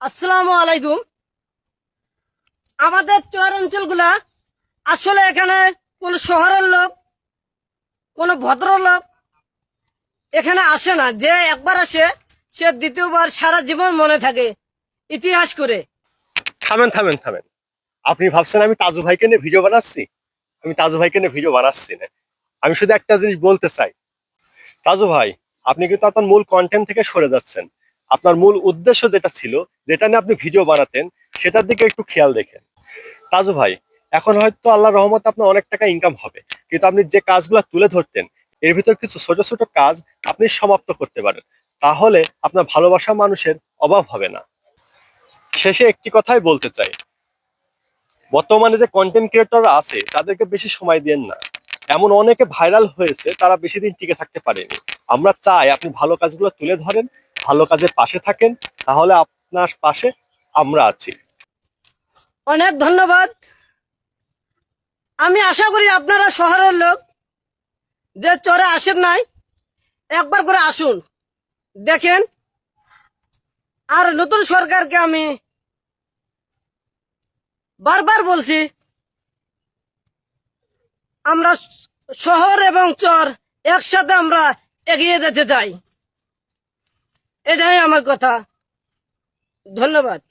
আসসালামু আলাইকুম। আমাদের চর অঞ্চলগুলা আসলে এখানে কোন শহরের লোক, কোন ভদ্রলোক এখানে আসে না। যে একবার আসে সে দ্বিতীয়বার সারা জীবন মনে থাকে ইতিহাস করে। থামেন থামেন থামেন। আপনি ভাবছেন আমি তাজু ভাইকে নিয়ে ভিডিও বানাচ্ছি? আমি তাজু ভাইকে নিয়ে ভিডিও বানাচ্ছি না। আমি শুধু একটা জিনিস বলতে চাই, তাজু ভাই, আপনি কিন্তু আপনার মূল কন্টেন্ট থেকে সরে যাচ্ছেন। আপনার মূল উদ্দেশ্য যেটা ছিল, যেটা নিয়ে আপনি ভিডিও বানাতেন, সেটার দিকে একটু খেয়াল রেখেন। তাজু ভাই, এখন হয়তো আল্লাহর রহমতে আপনার অনেক টাকা ইনকাম হবে, কিন্তু আপনি যে কাজগুলো তুলে ধরতেন, এর ভিতর কিছু ছোট ছোট কাজ আপনি সমাপ্ত করতে পারেন। তাহলে আপনার ভালোবাসা মানুষের অভাব হবে না। শেষে একটি কথাই বলতে চাই, বর্তমানে যে কন্টেন্ট ক্রিয়েটর আছে তাদেরকে বেশি সময় দেন না। এমন অনেকে ভাইরাল হয়েছে, তারা বেশি দিন টিকে থাকতে পারেনি। আমরা চাই আপনি ভালো কাজগুলো তুলে ধরেন, ভালো কাজের পাশে থাকেন, তাহলে আপনার পাশে আমরা আছি। অনেক ধন্যবাদ। আমি আশা করি আপনারা শহরের লোক যে চরে আসেন নাই, একবার করে আসুন, দেখেন। আর নতুন সরকারকে আমি বারবার বলছি, আমরা শহর এবং চর একসাথে আমরা এগিয়ে যেতে চাই। এটাই আমার কথা। ধন্যবাদ।